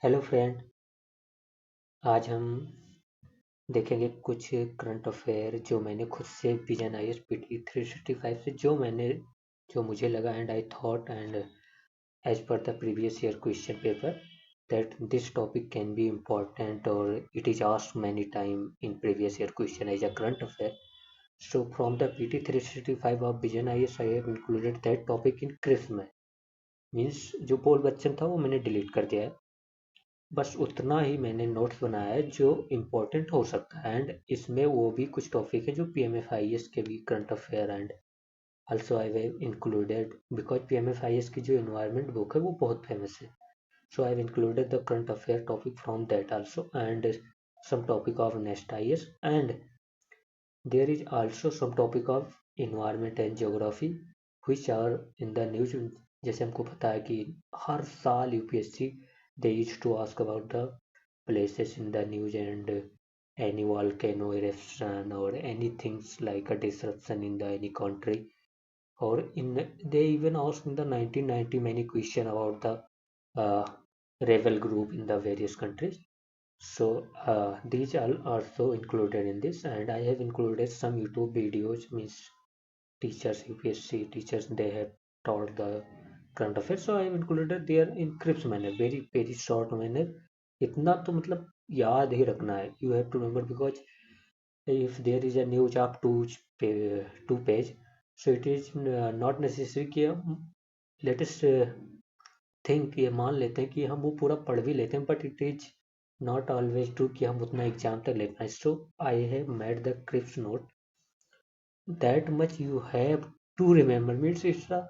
Hello friend. आज हम देखेंगे कुछ करंट अफेयर जो मैंने खुद से Vision IAS P T 365 से जो मुझे लगा and I thought and as per the previous year question paper that this topic can be important or it is asked many time in previous year question as a current affair. So from the PT 365 of Vision IS I have included that topic in crisp में means जो पोल बच्चन था वो मैंने delete कर दिया है। बस उतना ही मैंने नोट्स बनाया है जो इम्पोर्टेंट हो सकता है एंड इसमें वो भी कुछ टॉपिक है जो PMFIS के भी current affair and also I have included because PMFIS की जो इन्वायरमेंट बुक है वो बहुत फेमस है। So I have included the current affair topic from that also and some topic of next IS and there is also some topic of environment and geography which are in the news। जैसे हमको पता है कि हर साल UPSC they used to ask about the places in the news and any volcano eruption or anything like a disruption in the any country or in they even asked in the 1990 many question about the uh, rebel group in the various countries. So these are also included in this and I have included some YouTube videos means teachers UPSC teachers they have taught the current affairs, so I have included there in crisp manner, very very short manner। इतना तो मतलब याद ही रखना है, you have to remember because if there is a news of two page so it is not necessary कि हम let us think ये मान लेते हैं कि हम वो पूरा पढ़ भी लेते हैं but it is not always true कि हम उतना एग्जाम तक ले पाए। So I have made the crisp note that much you have to remember means it's a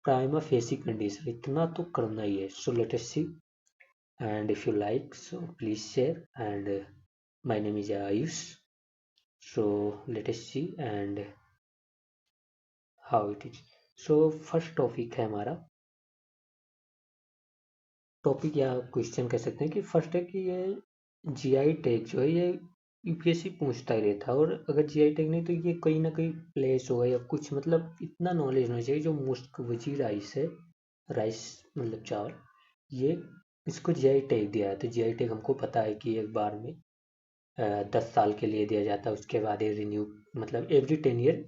prima facie condition, इतना तो करना ही है। So let us see and if you like so please share and my name is Ayush. So let us see and how it is. So first topic है हमारा, topic या question कह सकते हैं कि फर्स्ट है कि ये जीआई टैग जो है ये यूपीएससी पूछता ही रहता है और अगर जीआई टैग नहीं तो ये कहीं ना कहीं प्लेस होगा या कुछ मतलब इतना नॉलेज होना चाहिए। जो मुश्क वजी राइस है, राइस मतलब चावल, ये इसको जीआई टैग दिया है तो जीआई टैग हमको पता है कि एक बार में 10 साल के लिए दिया जाता है, उसके बाद ये रिन्यू मतलब every 10 year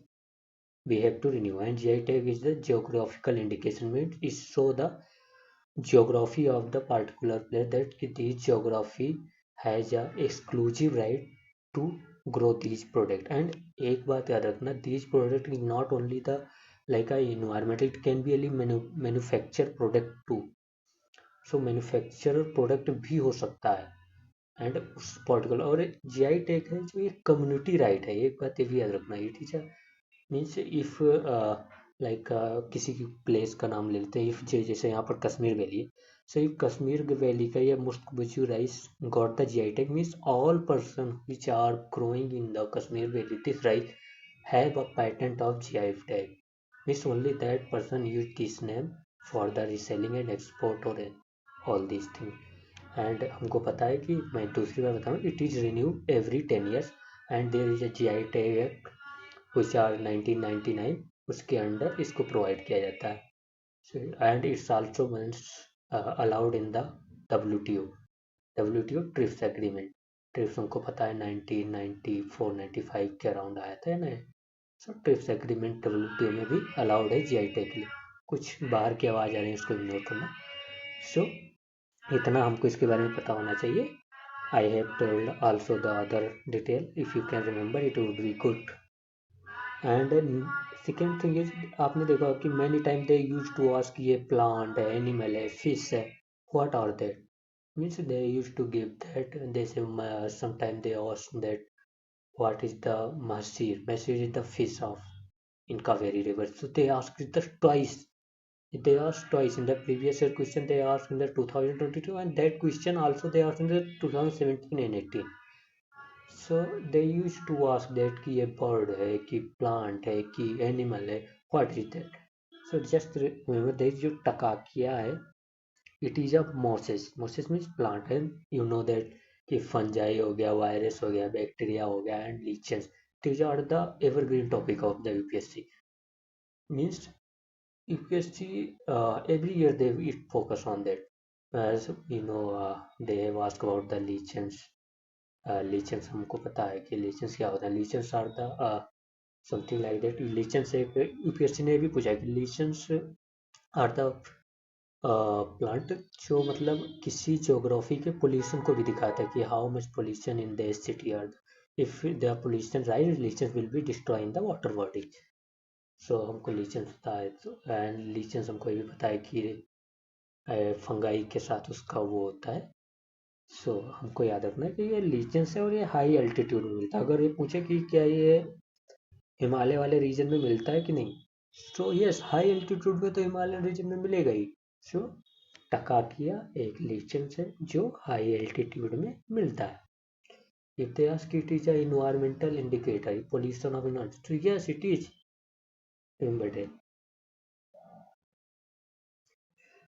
we have to renew and GI tag is the geographical indication means it show the geography of the particular place that this geography has a exclusive right to grow these product। and एक बात याद रखना these product is not only the like a environment, it can be a manufacture product too। so manufacturer product भी हो सकता है and उस particular और जीआई टैग है जो एक कम्युनिटी राइट है। एक बात ये भी याद रखना ये टीचर मीन्स इफ लाइक किसी की प्लेस का नाम ले लेते हैं इफ जैसे यहाँ पर कश्मीर वैली है। सो इफ कश्मीर वैली का या Mushk rice got the GI tag means all person which are growing in the Kashmir valley this rice have a patent of GI tag means only that person use this name for the reselling and export और all this thing. And हमको पता है कि मैं दूसरी बार बताऊँ it is renew every 10 years and there is a GI tag which are 1999 उसके अंडर इसको प्रोवाइड किया जाता है and it's also means allowed in the W T O TRIPS agreement. TRIPS हमको पता है 1994-95 के अराउंड आया था ना। सो ट्रिप्स एग्रीमेंट डब्ल्यू में भी अलाउड है जीआई टैग के लिए। कुछ बाहर की आवाज़ आ रही है उसको इग्नोर करना। सो इतना हमको इसके बारे में पता होना चाहिए। I have told also the other detail if you can remember it would be good. And second thing is आपने देखा कि many time they use to ask ये प्लांट है एनिमल है फिश है what are that means they use to give that they say sometime they ask that what is the mahseer mahseer is the fish of in Kaveri river so they ask the twice they asked twice in the previous year question they asked in the 2022 and that question also they asked in the 2017 and 18। So they use to ask that कि ये bird है कि plant है कि animal है what is that. So just remember that जो टकाकिया है it is a Moses Moses means plant है। यू नो दैट कि फंजाई हो गया वायरस हो गया बैक्टीरिया हो गया and leches these are the evergreen topic of the UPSC means UPSC every year they it focus on that as you know, they have asked about the legions. Legions हमको पता है कि legions क्या होता है. Legions are the something like that. Legions एक UPSC ने भी पूछा है कि legions are the प्लांट जो मतलब किसी ज्योग्राफी के पोल्यूशन को भी दिखाता है कि how much pollution in the city earth. If the pollution rise, lichens will be destroying the water body. So हमको लीचेंस पता है. एंड लीचेंस हमको ये भी पता है कि फंगाई के साथ उसका वो होता है. सो हमको याद रखना है कि ये लीचेंस है और ये हाई एल्टीट्यूड में मिलता है. अगर ये पूछे कि क्या ये हिमालय वाले रीजन में मिलता है कि नहीं, सो यस, हाई एल्टीट्यूड में तो हिमालयन रीजन में मिलेगा ही. सो टकाकिया एक लीचेंस है जो हाई एल्टीट्यूड में मिलता है. If they ask, it is an environmental indicator, pollution of environment. So yes, it is. Remember that.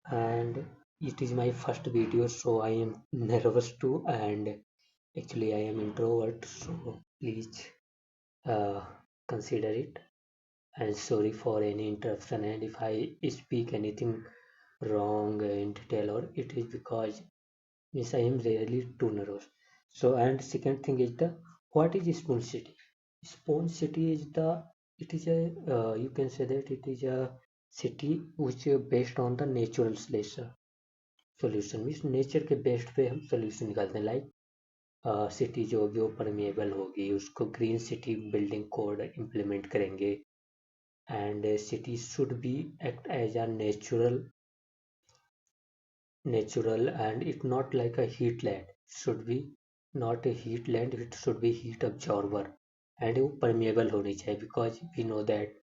And it is my first video, so I am nervous too. And actually, I am introvert, so please uh, consider it. And sorry for any interruption. And if I speak anything wrong in detail, or it is because means I am really too nervous. So, and second thing is the what is Sponge City? Sponge City is the, it is a you can say that it is a city which is based on the natural solution. Means nature के based पे हम solution निकालते हैं. Like city जो भी permeable होगी उसको green city building code implement करेंगे. And city should be act as a natural and it not like a heat land. Should be not a heat land, it should be heat absorber. And वो permeable होनी चाहिए because we know that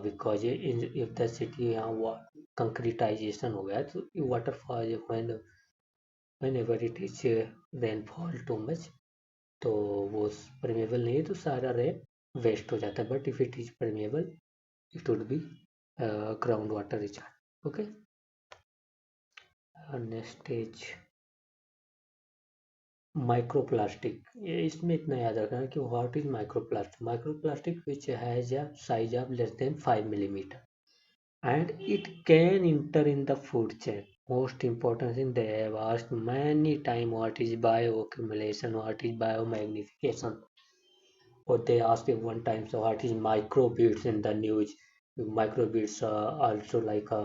because if the city यहाँ concretization हो गया तो waterfall whenever it is rainfall too much तो वो permeable नहीं है तो सारा rain waste हो जाता है. But if it is permeable it would be ground water recharge. Okay. Next stage microplastic. ये इसमें इतना याद रखना कि what is microplastic. Microplastic which has a size of less than 5 millimeter and it can enter in the food chain. Most important thing, they have asked many time what is bioaccumulation, what is biomagnification, or they asked one time so what is microbeads in the news. Microbeads are also like a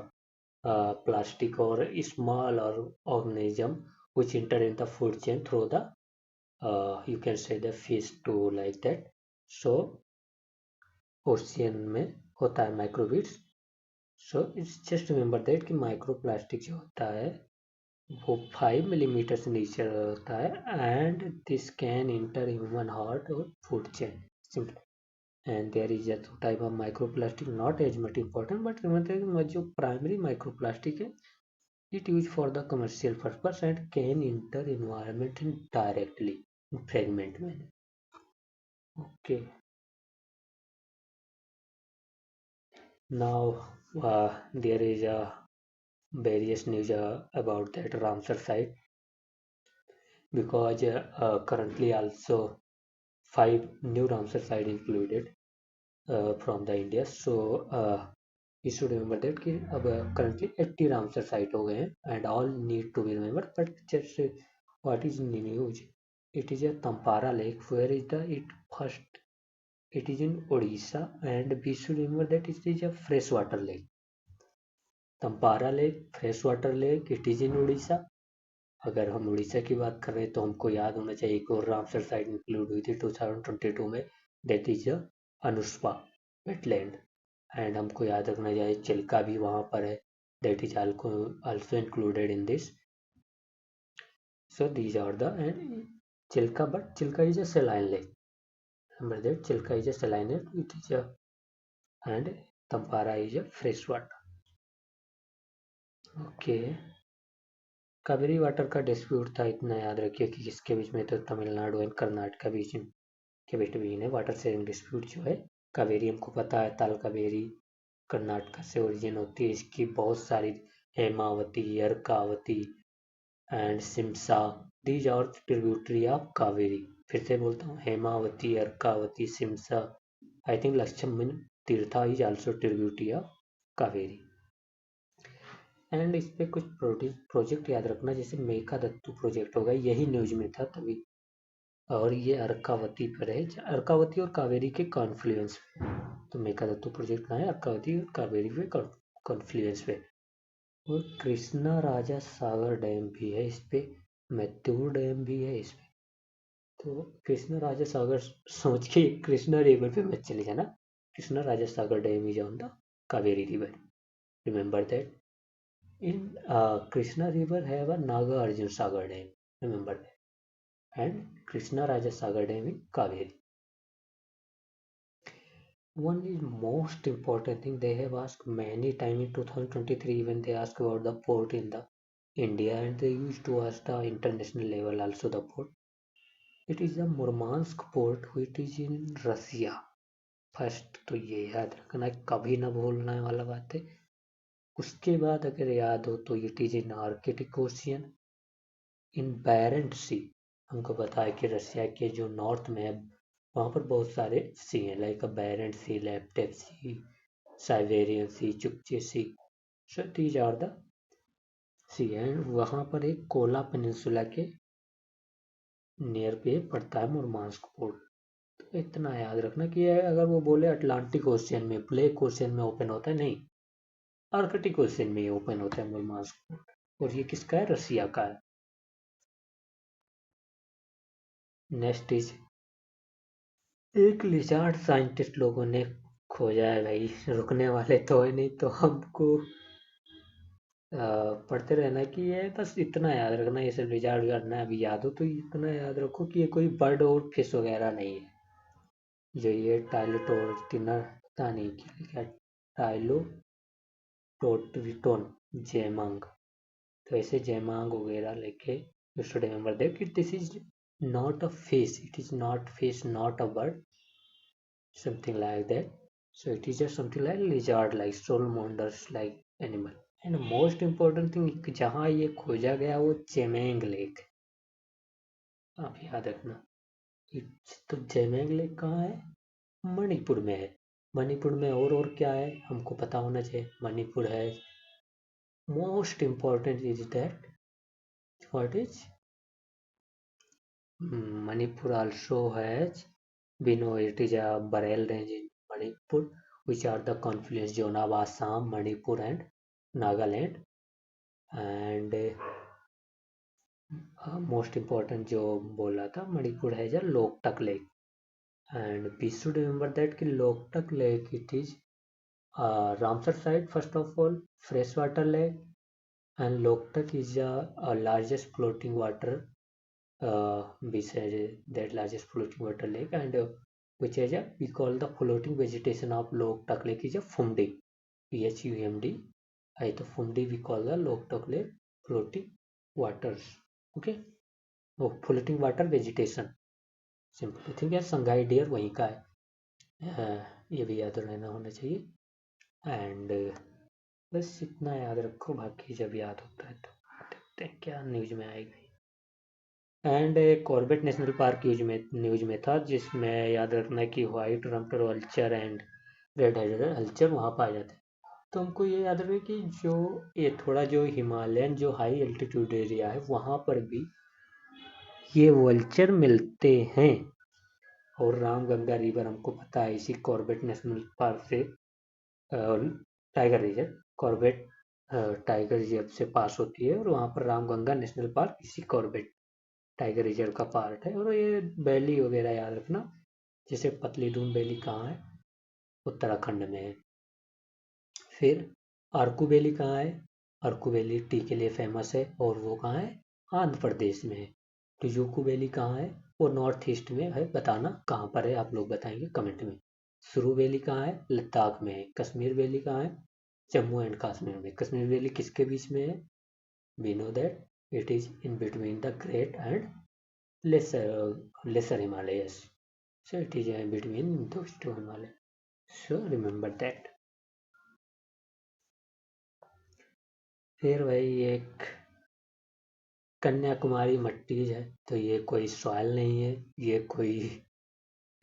plastic or small or organism which enter in the food chain through the you can say the fish too like that. So ocean में होता है microbeads. So it's just remember that कि microplastic जो होता है वो 5 millimetre से नीचे होता है and this can enter human heart और food chain simple. And there is a type of microplastic not as much important but remember जो प्राइमरी माइक्रोप्लास्टिक है it used for the commercial purpose and can enter environment directly in fragment manner. Okay. Now there is a various news about that Ramsar site because currently also 5 new Ramsar site included from the India. So you should remember that कि अब currently 80 Ramsar site हो गए हैं and all need to be remembered. But just what is news? It is a Tampara lake. Where is the it first? It is in Odisha and we should remember that it is a freshwater lake. Tampara lake, freshwater lake. It is in Odisha. अगर हम उड़ीसा की बात कर रहे हैं तो हमको याद होना चाहिए एक और रामसर साइट इंक्लूड हुई थी 2022 में. That is Ansupa wetland. And हमको याद रखना चाहिए चिल्का भी वहाँ पर है. That is also included in this. So these are the and Chilka, but Chilka is a saline lake. Remember that Chilka is a saline lake. It is a and Tampara is a fresh water. Okay. Kaveri water का dispute था, इतना याद रखिए कि किसके बीच में, तो तमिलनाडु एंड कर्नाटक बीच के बीच है वाटर शेयरिंग डिस्प्यूट जो है. कावेरी हमको पता है ताल कावेरी कर्नाटक से ओरिजिन होती है. इसकी बहुत सारी Hemavati, Arkavati and Shimsha, these are tributary of Kaveri. फिर से बोलता हूँ, Hemavati, Arkavati, Shimsha. I think Lakshmana Tirtha is also tributary of Kaveri. And इस पे कुछ प्रोजेक्ट याद रखना, जैसे मेकादत्तु प्रोजेक्ट होगा, यही न्यूज में था तभी। और ये अर्कावती पर है, अर्कावती और कावेरी के कॉन्फ्लुएंस पे। तो मेकादत्तु प्रोजेक्ट कहाँ है? अर्कावती और कावेरी पे कॉन्फ्लुएंस पे। और कृष्णा राजा सागर डैम भी है इस पे, मैत्यूर डैम भी है इस पे। तो कृष्णा राजा सागर सोच के कृष्णा रिवर पे मत चले जाना। Krishna Raja Sagar dam is on the Kaveri river, remember that. In Krishna river have a Naga Arjun Sagar dam, remember that, and Krishna Raja Sagar dam in Kaveri. One is most important thing they have asked many time in 2023 when they ask about the port in the India, and they used to ask the international level also the port. It is the Murmansk port which is in Russia. First तो ये याद रखना, कभी ना भूलने वाला बात है। उसके बाद अगर याद हो तो it is in Arctic ocean in Barents sea. हमको पता है कि रशिया के जो नॉर्थ में है वहाँ पर बहुत सारे सी हैं, like Barents sea, Laptev sea, Siberian sea, Chukchi sea. So these are the sea and वहाँ पर एक कोला पेनिनसुला के नियर पे पड़ता है मुरमांस्क पोर्ट। तो इतना याद रखना कि अगर वो बोले अटलांटिक ओशियन में, ब्लैक ओशियन में ओपन होता है, नहीं, आर्कटिक ओशियन में ओपन होता है मुरमांस्क पोर्ट। और ये किसका है? रसिया का है। नेक्स्ट इज एक लिजार्ड साइंटिस्ट लोगों ने खोजा है भाई, रुकने वाले तो है नहीं, तो हमको पढ़ते रहना कि ये बस इतना याद रखना, ये सब लिजार्ड करना अभी याद हो तो इतना याद रखो कि ये कोई बर्ड और फिश वगैरह नहीं है। जो ये टाइलोटोर्टिनर, पता नहीं क्या, टाइलोटोट्रिटोन जेमांग, तो ऐसे जेमांग वगैरह लेके यू शुड रिमेंबर दैट कि this is not a fish, it is not fish, not a bird, something like that. So it is just something like lizard like salamanders like animal. And most important thing, जहाँ ये खोजा गया वो चेमेंग lake, आप याद रखना। तो चेमेंग lake कहाँ है? मणिपुर में है। मणिपुर में और क्या है हमको पता होना चाहिए। मणिपुर है, most important is that what is Manipur also has, we know it is a Bareil range in Manipur, which are the confluence zone of Assam, Manipur and Nagaland. And most important जो बोला था मणिपुर है जो Loktak lake, and we should remember that कि Loktak lake it is Ramsar site first of all, freshwater lake, and Loktak is a largest floating water beside that largest floating water lake, and which is we call the floating vegetation of Loktak lake is a Phumdi, PHUMD. तो Phumdi we call the Loktak lake floating waters. Okay, oh, floating water vegetation simply think है। Sangai dear वहीं का है, ये भी याद रहना होना चाहिए। एंड बस इतना याद रखो, बाकी जब याद होता है तो देखते हैं क्या न्यूज में आएगा। And Corbett national park news में था, जिसमें याद रखना कि white rumped vulture and red headed vulture वहाँ पाए जाते हैं। तो हमको ये याद रहे कि जो ये थोड़ा जो हिमालयन जो हाई एल्टीट्यूड एरिया है वहाँ पर भी ये वल्चर मिलते हैं। और रामगंगा रिवर हमको पता है इसी कॉर्बेट नेशनल पार्क से, tiger reserve, Corbett tiger reserve से पास होती है, और वहाँ पर रामगंगा नेशनल पार्क इसी कॉर्बेट टाइगर रिजर्व का पार्ट है। और ये वैली वगैरह याद रखना, जैसे पतली डूम वैली कहाँ है? उत्तराखंड में है। फिर अर्कू वैली कहाँ है? अर्कू वैली टी के लिए फेमस है, और वो कहाँ है? आंध्र प्रदेश में है। टिजुकू वैली कहाँ है? वो नॉर्थ ईस्ट में है, बताना कहाँ पर है, आप लोग बताएंगे कमेंट में। सुरू वैली कहाँ है? लद्दाख में है। कश्मीर वैली कहाँ है? जम्मू एंड कश्मीर में। कश्मीर वैली किसके बीच में है? We know that it is in between the great and lesser Himalayas. So it is between those two Himalayas. So remember that. फिर भाई एक कन्याकुमारी मट्टी है, तो ये कोई सॉइल नहीं है, ये कोई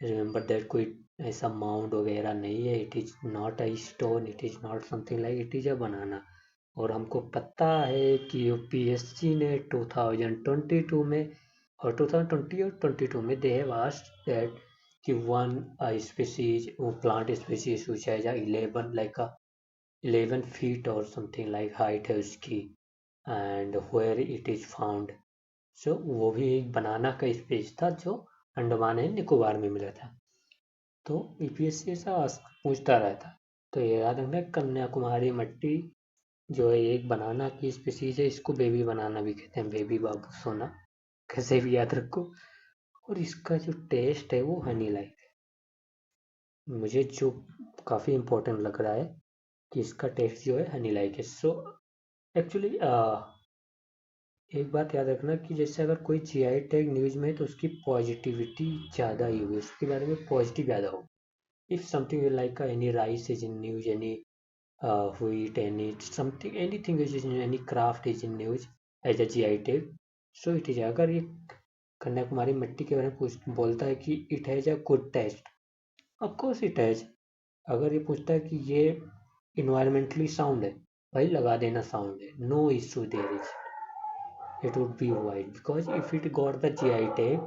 रिमेंबर दैट कोई ऐसा माउंट वगैरह नहीं है। It is not a stone, it is not something like, it is a banana. और हमको पता है कि यूपीएससी ने 2022 में और 2020 और 22 में दे हैव आस्क्ड दैट कि वन स्पीसीज वो plant species which has 11 like 11 feet और समथिंग लाइक हाइट है उसकी and where it is found. So वो भी एक बनाना का स्पीच था जो अंडमान एंड निकोबार में मिला था। तो यूपीएससी ऐसा पूछता रहता। तो ये याद रखना कन्याकुमारी मट्टी जो है एक बनाना की स्पीसीज है, इसको बेबी बनाना भी कहते हैं, बेबी बाबू सोना कैसे भी याद रखो। और इसका जो टेस्ट है वो हनी लाइक है, मुझे जो काफ़ी इम्पोर्टेंट लग रहा है कि इसका टेस्ट जो है हनी लाइक है। सो एक्चुअली एक बात याद रखना कि जैसे अगर कोई जीआई टैग न्यूज में है तो उसकी पॉजिटिविटी ज़्यादा ही होगी, उसके बारे में पॉजिटिव ज़्यादा हो। If something like any rice is in news, any wheat, any something, anything which is in any craft is in news as a GI tag. So it is अगर ये कन्याकुमारी मिट्टी के बारे में बोलता है कि it has a good taste, of course it has. अगर ये पूछता है कि ये इन्वायरमेंटली साउंड है, भाई लगा देना साउंड है, no issue there is, it would be wide because if it got the GI tag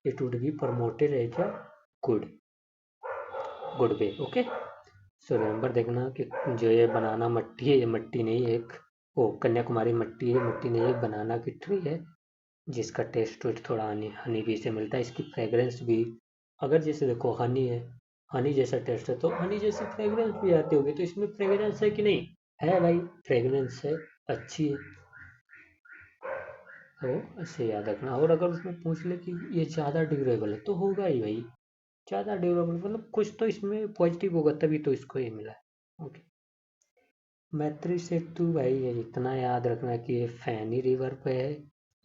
it would be promoted as a good good way. Okay, so remember देखना कि जो ये बनाना मट्टी है, ये मट्टी नहीं एक वो कन्याकुमारी मट्टी है, मट्टी नहीं एक बनाना की ट्री है जिसका टेस्ट वेस्ट थोड़ा हनी हनी भी से मिलता है। इसकी फ्रेग्रेंस भी अगर जैसे देखो हनी है, हनी जैसा टेस्ट है तो हनी जैसी फ्रेग्रेंस भी आती होगी, तो इसमें फ्रेग्रेंस है कि नहीं है भाई, फ्रेग्रेंस है, अच्छी है। तो ऐसे याद रखना। और अगर उसमें पूछ ले कि ये ज़्यादा ड्यूरेबल है तो होगा ही भाई, ज़्यादा ड्यूरेबल मतलब कुछ तो इसमें पॉजिटिव होगा तभी तो इसको ये मिला है। ओके, मैत्री सेतु भाई ये इतना याद रखना कि ये फैनी रिवर पे है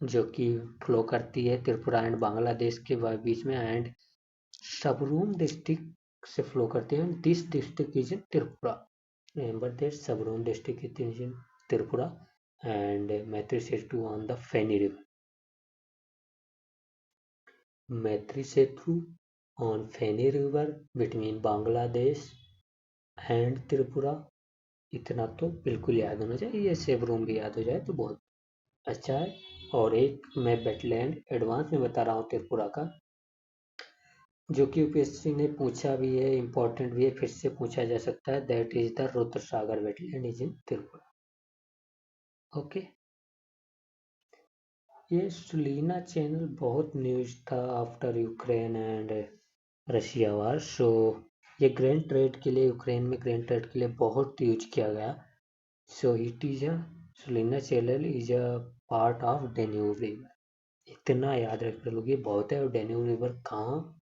जो कि फ्लो करती है त्रिपुरा एंड बांग्लादेश के बीच में, एंड सबरूम डिस्ट्रिक्ट से फ्लो करती है। This district is in Tripura, remember that Sabroom district is in Tripura and Maitri Setu on the Feni river. Maitri Setu on Feni river between Bangladesh and Tripura, इतना तो बिल्कुल याद होना चाहिए। ये सेव रूम भी याद हो जाए तो बहुत अच्छा है। और एक मैं वेटलैंड एडवांस में बता रहा हूँ त्रिपुरा का, जो कि यूपीएससी ने पूछा भी है, इम्पोर्टेंट भी है, फिर से पूछा जा सकता है। That is the Rudra Sagar wetland is in Tripura. Okay, ये सुलीना चैनल बहुत न्यूज था आफ्टर यूक्रेन एंड रशिया वार। सो ये ग्रेन ट्रेड के लिए, यूक्रेन में ग्रेन ट्रेड के लिए बहुत यूज किया गया। So it is a Sulina channel is a part of Danube river, इतना याद रख लोगे बहुत है। और डेन्यूब रिवर कहाँ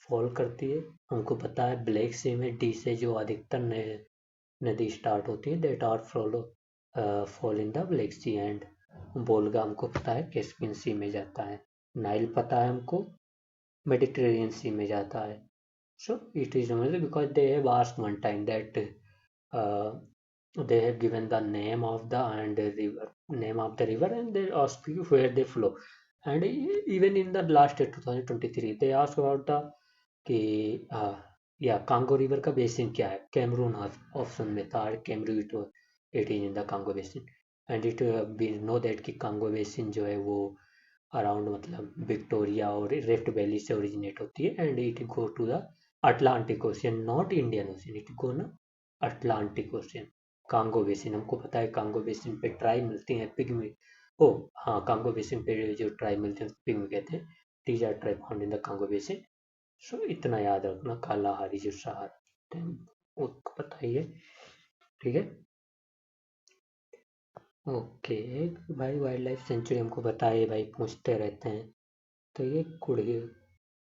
फॉल करती है हमको पता है, ब्लैक सी में डी से जो अधिकतर नदी स्टार्ट होती है that are fall in the Black Sea, and Volga हमको पता है कैस्पियन सी में जाता है, नाइल पता है हमको मेडिटेरेनियन सी में जाता है। सो it is because they have asked one time that they have given the name of the and river and they ask you where they flow, and even in the last year 2023 they ask about the कि या Congo river का basin क्या है, Cameroon option में था, Cameroon it is in the Congo basin and it we know that कि Congo basin जो है वो अराउंड मतलब विक्टोरिया और रिफ्ट वैली से ओरिजिनेट होती है and it go to the Atlantic ocean, not Indian ocean, it go ना अटलांटिक ओशियन। कांगो बेसिन हमको पता है, कांगो बेसिन पे ट्राइब मिलती हैं, पिग्मी, ओ हाँ कांगो बेसिन पे जो ट्राइब मिलते हैं पिग्मी कहते हैं, these are tribe found in the Congo basin. So इतना याद रखना, कालाहारी जो सहारा वो पता ही है, ठीक है। ओके भाई, वाइल्ड लाइफ सेंचुरी हमको बताइए भाई, पूछते रहते हैं। तो ये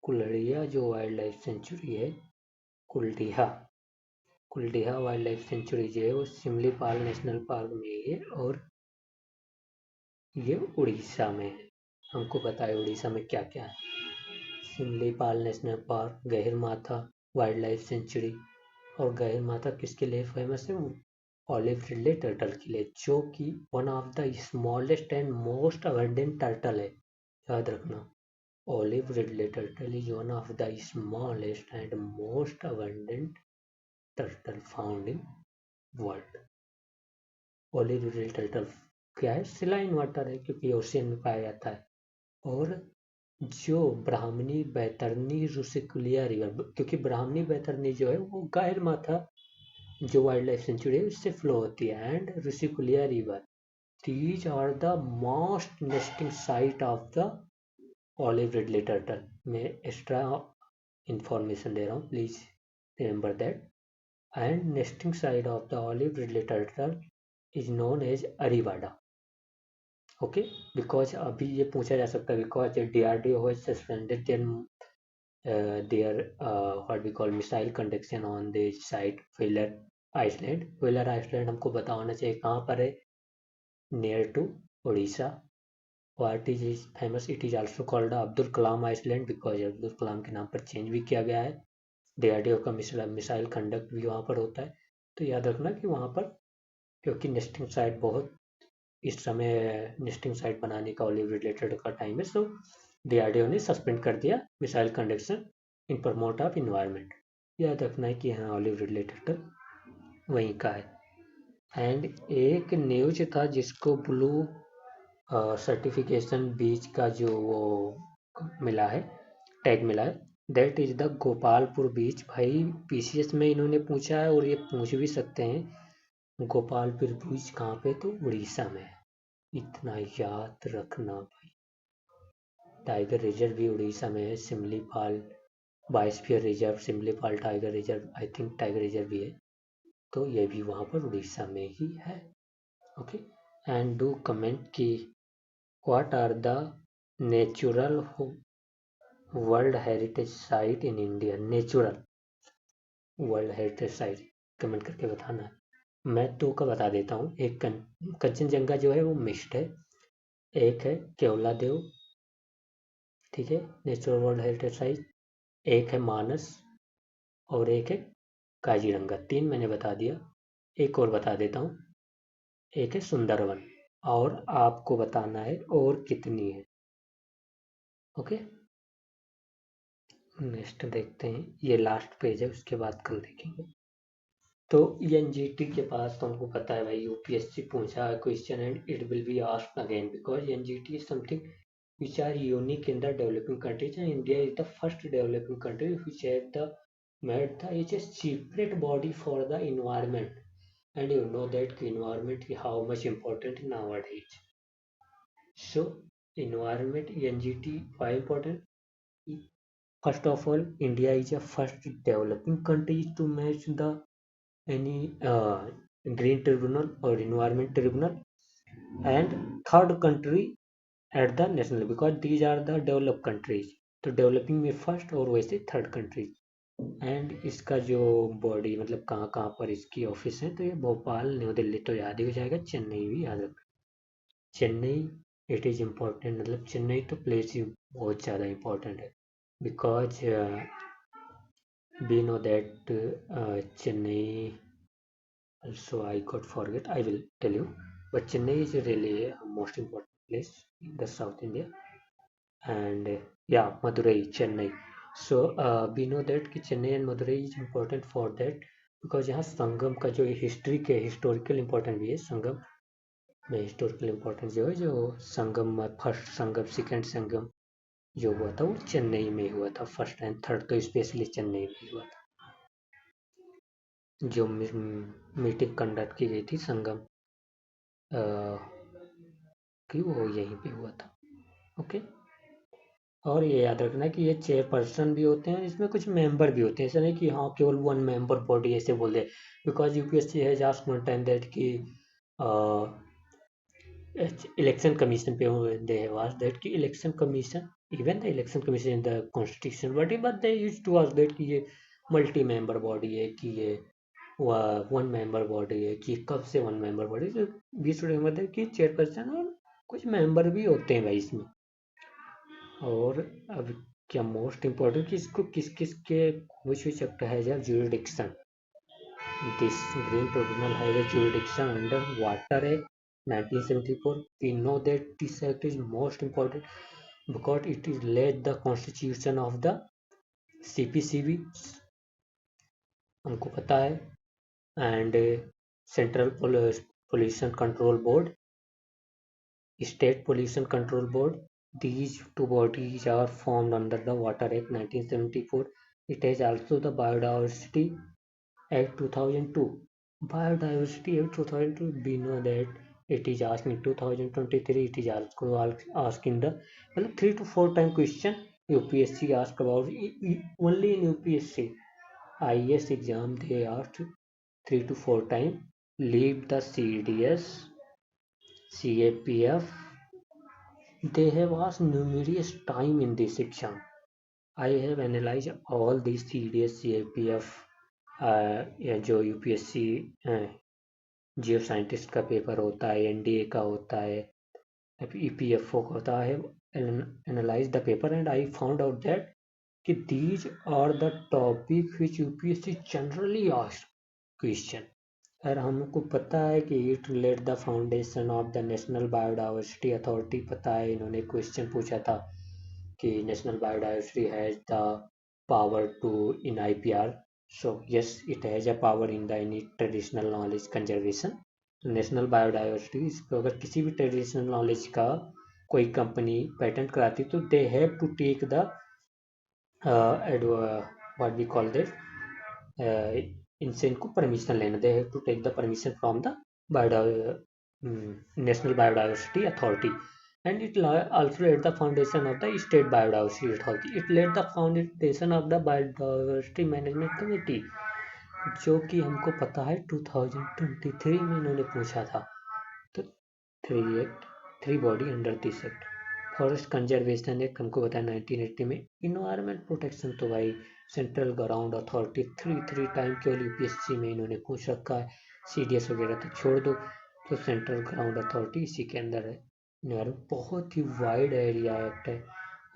कुल्डिया जो वाइल्ड लाइफ सेंचुरी है, कुल्डिया कुल्डिया वाइल्ड लाइफ सेंचुरी जो है वो सिमलीपाल नेशनल पार्क में है और ये उड़ीसा में है। हमको पता है उड़ीसा में क्या क्या है, Similipal national park, Gahirmatha wildlife sanctuary. और गहिरमाथा किसके लिए फेमस है, ऑलिव रिडले टर्टल के लिए, जो कि one of the smallest and most abundant turtle है, याद रखना। Olive ridley turtle is one of the smallest and most abundant turtle found in world. Olive riddle turtle क्या है? सिलाइन वाटर है, क्योंकि ओशियन में पाया जाता है। और जो ब्राह्मणी बैतरणी रुसिकुलिया रिवर, क्योंकि ब्राह्मणी बैतरणी जो है वो गाहिर माथा जो वाइल्ड लाइफ सेंचुरी है उससे फ्लो होती है। And Rushikulya river, these are the most nesting site of the olive ridley turtle। मैं एक्स्ट्रा इंफॉर्मेशन दे रहा हूँ, please remember that. And nesting site of the olive ridley turtle is known as arribada. Okay, because अभी ये पूछा जा सकता है, because DRDO has suspended their what we call missile conduction on the site Wheeler Island। Wheeler Island हमको पता होना चाहिए कहाँ पर है, near to Orissa. What is famous? It is also called Abdul Kalam island, because Abdul Kalam के नाम पर चेंज भी किया गया है। DRDO का मिसाइल कंडक्ट भी वहाँ पर होता है। तो याद रखना कि वहाँ पर, क्योंकि नेस्टिंग साइट बहुत इस समय नेस्टिंग साइट बनाने का ऑलिव रिलेटेड का टाइम है, सो DRDO ने सस्पेंड कर दिया missile conduction in promote of environment. याद रखना है कि हाँ ऑलिव रिलेटेड वहीं का है। एंड एक न्यूज था जिसको ब्लू सर्टिफिकेशन बीच का जो वो मिला है, टैग मिला है, दैट इज द गोपालपुर बीच। भाई PCS में इन्होंने पूछा है और ये पूछ भी सकते हैं, गोपालपुर बीच कहाँ पे? तो उड़ीसा में है। इतना याद रखना भाई। टाइगर रिजर्व भी उड़ीसा में है, Similipal biosphere reserve, Similipal tiger reserve, I think tiger reserve भी है, तो ये भी वहाँ पर उड़ीसा में ही है। ओके, एंड डू कमेंट कि what are the natural world heritage site in India. Natural world heritage site comment करके बताना है। मैं दो का बता देता हूँ। एक कंचनजंगा जो है वो मिक्स्ड है, एक है केवला देव, ठीक है, नेचुरल वर्ल्ड हेरिटेज साइट। एक है मानस और एक है काजीरंगा। तीन मैंने बता दिया, एक और बता देता हूँ, एक है सुंदरवन, और आपको बताना है और कितनी है। ओके, नेक्स्ट देखते हैं, ये लास्ट पेज है, उसके बाद कल देखेंगे। तो NGT के पास तो हमको पता है भाई, UPSC पूछा है question and it will be asked again, because NGT is something which are unique in the developing countries, and India is the first developing country which have the made the is a separate body for the environment, and you know that environment how much important nowadays. So environment NGT why important? First of all, India is a first developing country to match the any green tribunal or environment tribunal, and third country at the national, because these are the developed countries, तो developing में first और वैसे third country. And इसका जो body मतलब कहाँ कहाँ पर इसकी ऑफिस है, तो ये भोपाल, न्यू दिल्ली तो याद ही हो जाएगा, चेन्नई भी याद रखना। चेन्नई इट इज़ इम्पोर्टेंट, मतलब चेन्नई तो प्लेस ही बहुत ज़्यादा इम्पोर्टेंट है, because we know that Chennai also I got forget, I will tell you, but Chennai is really a most important place in the South India, and yeah, Madurai, Chennai. So we know that कि Chennai and Madurai is important for that, because यहाँ संगम का जो history के historical important भी है, संगम में historical importance जो है, जो संगम फर्स्ट संगम सेकेंड संगम जो हुआ था वो चेन्नई में हुआ था, फर्स्ट एंड थर्ड तो स्पेशली चेन्नई में हुआ था। जो मीटिंग कंडक्ट की गई थी संगम कि वो यहीं पे हुआ था। ओके, और ये याद रखना कि ये चेयरपर्सन भी होते हैं, इसमें कुछ मेंबर भी होते हैं, ऐसा नहीं कि हाँ केवल वन मेंबर बॉडी ऐसे बोल दे, because UPSC has asked one time that कि इलेक्शन कमीशन पे दे हैव आस्क्ड दैट कि election commission, even the election commission in the constitution body, but they used to ask that कि ये multi member body है कि ये one member body है कि कब से वन मेंबर बॉडी, तो वी शुड रिमेंबर कि चेयरपर्सन और कुछ मेंबर भी होते हैं भाई इसमें। और अब क्या मोस्ट इम्पोर्टेंट कि इसको किस किस के which act has a jurisdiction, this green tribunal has a jurisdiction under water act 1974। we know that this act is most important because it is led the constitution of the CPCB, हमको पता है, and central Pollution Control Board, State Pollution Control Board. These two bodies are formed under the Water Act 1974. It has also the Biodiversity Act 2002. Biodiversity Act 2002, we know that it is asked in 2023. It is also asked in the 3 to 4 time question. UPSC asked about only in UPSC. IAS exam they asked 3 to 4 times. Leave the CDS, CAPF. They have asked numerous time in this exam. I have analyzed all these CDS, CAPF, जो UPSC जियो scientist का paper होता है, NDA का होता है, EPFO का होता है, analyse the paper and I found out that कि these are the topic which UPSC generally ask question. और हमको पता है कि it let the foundation of the national biodiversity authority, पता है इन्होंने क्वेश्चन पूछा था कि national biodiversity has the power to in IPR. So yes, it has a power in the any traditional knowledge conservation. National biodiversity, इसको अगर किसी भी ट्रेडिशनल नॉलेज का कोई कंपनी पेटेंट कराती तो they have to take the what we call this, इनसे इनको परमिशन लेना, they have to take the permission from the national biodiversity authority. And it also laid the foundation of the state biodiversity authority. It laid the foundation of the biodiversity management committee, जो कि हमको पता है 2023 में इन्होंने पूछा था. तो 3 body under this act. Forest conservation act हमको पता है 1980 में. इन्वायरमेंट प्रोटेक्शन तो भाई सेंट्रल ग्राउंड अथॉरिटी 3 टाइम केवल यूपीएससी में इन्होंने पूछ रखा है, सीडीएस वगैरह तो छोड़ दो. तो सेंट्रल ग्राउंड अथॉरिटी इसी के अंदर है. बहुत ही वाइड एरिया एक्ट है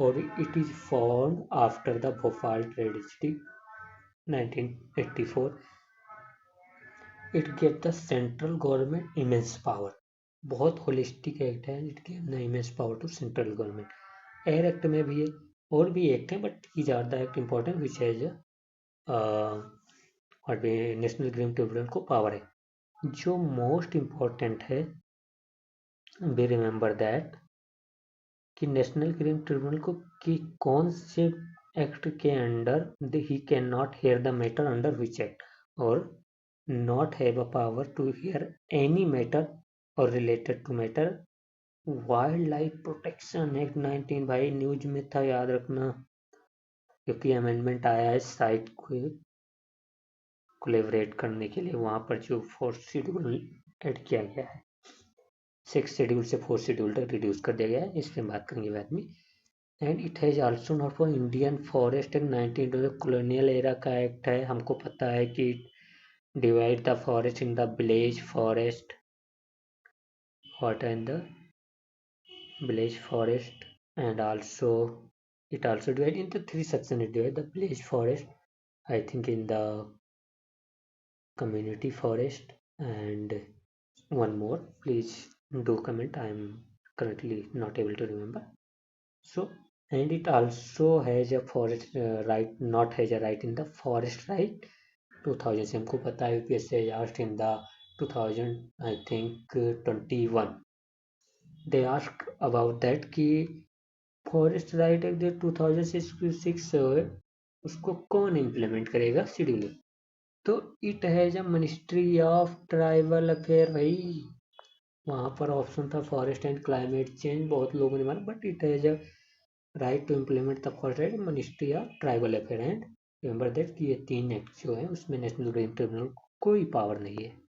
और it is form after the Bhopal tragedy 1984. It gave the central government immense power. बहुत होलिस्टिक एक्ट है. It gave the immense power to central government. Air act में भी है, और भी एक्ट है, but these are the act important which has national green tribunal को power है. जो मोस्ट इम्पोर्टेंट है, बी रिमेंबर दैट कि नेशनल ग्रीन ट्रिब्यूनल को कि कौन से एक्ट के under he can not hear the matter under which act, और not have a power to hear any matter और related to matter. Wildlife protection act 19, भाई news में था, याद रखना, क्योंकि अमेंडमेंट आया है साइट को कोलैबोरेट करने के लिए. वहां पर जो 4th शेड्यूल ऐड किया गया है, 6th शेड्यूल से 4th शेड्यूल तक रिड्यूस कर दिया गया है, इस पर बात करेंगे बाद में. And it has also not for Indian forest act 19, colonial era का एक्ट है. हमको पता है कि divide the forest in the village forest, what and the village forest, and also it also divide into 3 sections. It divide the village forest, I think, in the community forest, and one more, please do comment, I am currently not able to remember. So, and it also has a forest right, not has a right in the forest right 2000 से हमको पता है. UPSC asked in the 2000 I think 21, they asked about that कि forest right act 2006 से उसको कौन implement करेगा schedule. तो it has a ministry of tribal affair. भाई वहां पर ऑप्शन था फॉरेस्ट एंड क्लाइमेट चेंज, बहुत लोगों ने माना, but it has a right to implement the forest right, ministry of tribal affair. And remember that कि ये 3 एक्ट जो है उसमें नेशनल ग्रीन ट्रिब्यूनल को कोई पावर नहीं है.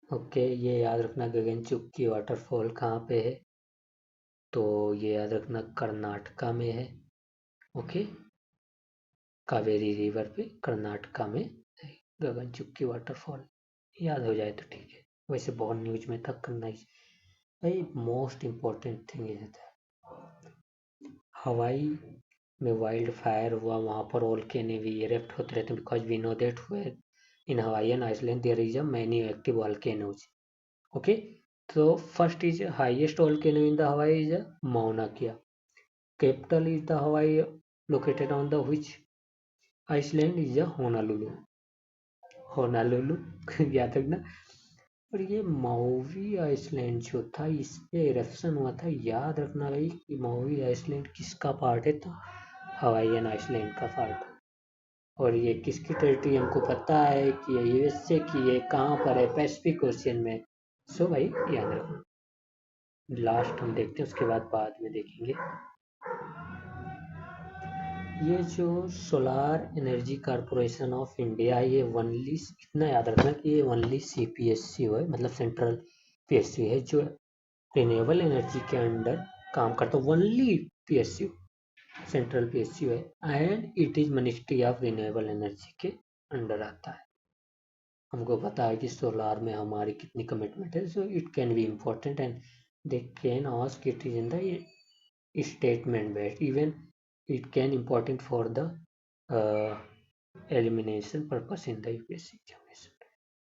ओके, ये याद रखना. गगनचुक्की वाटरफॉल कहाँ पे है, तो ये याद रखना कर्नाटका में है. ओके, कावेरी रिवर पे कर्नाटका में है गगनचुक्की वाटरफॉल. याद हो जाए तो ठीक है, वैसे बहुत न्यूज में था करना. भाई मोस्ट इम्पोर्टेंट थिंग इज हवाई में वाइल्ड फायर हुआ, वहाँ पर वोल्केनो भी इरेप्ट होते रहते हैं, because we know that in Hawaii island there is a many active volcanoes. Okay, so first is highest volcano in the Hawaii is Mauna Kea. Capital is the Hawaii, located on the which island is Honolulu. होनालुलु याद रखना। और ये मौवी Iceland जो था इस पे eruption हुआ था, याद रखना भाई कि मौवी आइसलैंड किसका पार्ट है, तो हवाईयन आइसलैंड का पार्ट। और ये किसकी टेरिटरी हमको पता है कि ये यूएसए की है, कहाँ पर है, पैसिफिक ओशियन में। सो भाई याद रखो। लास्ट हम देखते हैं, उसके बाद में देखेंगे। ये जो solar energy corporation of India, ये ओनली, इतना याद रखना कि ये ओनली CPSU है, मतलब सेंट्रल PSU है, जो रिन्यूएबल एनर्जी के अंडर काम करता है। ओनली PSU, सेंट्रल PSU है, and it is ministry of renewable energy के अंडर आता है। हमको पता है कि सोलार में हमारी कितनी कमिटमेंट है, so it can be important and they can ask it is in the statement based, even it can important for the uh, elimination purpose in the UPSC examination।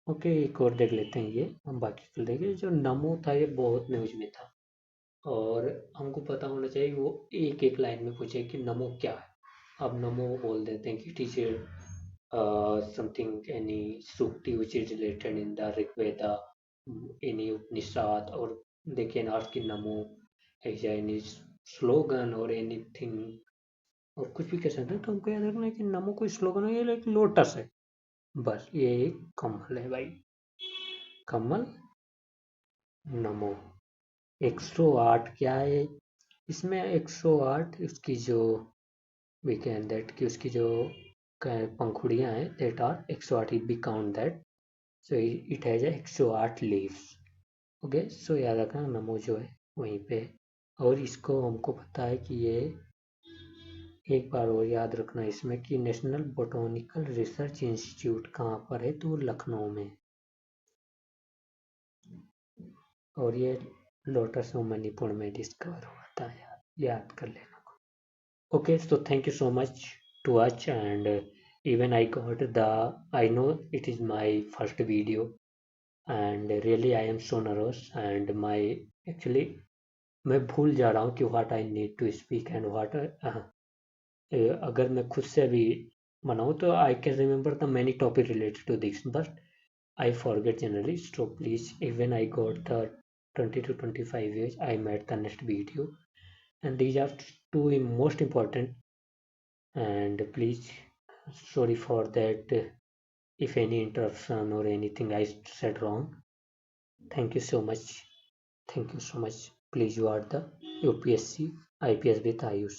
Okay, एक और देख लेते हैं, ये हम बाकी कल देखें। जो नमो था ये बहुत न्यूज में था, और हमको पता होना चाहिए वो एक एक लाइन में पूछे कि नमो क्या है। अब नमो बोल देते हैं कि teacher something any sukti which is related in the Rigveda, any Upanishad, और दे कैन आस्क कि नमो is any स्लोगन और एनीथिंग, और कुछ भी कह सकते हैं। तो हमको याद रखना है कि नमो कोई स्लोगन है, ये एक लोटस है, बस ये एक कमल है भाई, कमल नमो। 108 क्या है इसमें, 108 उसकी जो वी कैन दैट कि उसकी जो पंखुड़ियां हैं that are 108, it be count that, so it has 108 leaves. Okay, so याद रखना नमो जो है वहीं पे। और इसको हमको पता है कि ये, एक बार और याद रखना इसमें कि नेशनल बोटोनिकल रिसर्च इंस्टीट्यूट कहाँ पर है, तो लखनऊ में। और ये लोटस मणिपुर में डिस्कवर हुआ था, याद कर लेना। Okay, so thank you so much to watch, and even I got the, I know it is my first video, and really I am so nervous, and my actually मैं भूल जा रहा हूँ कि what I need to speak and what अगर मैं खुद से भी बनाऊँ तो I can remember the many topic related to this, but I forget generally. So please, even I got the 20 to 25 years, I made the next video, and these are two most important. And please, sorry for that if any interruption or anything I said wrong. Thank you so much. Thank you so much. Please, you are the UPSC IPS with Ayush.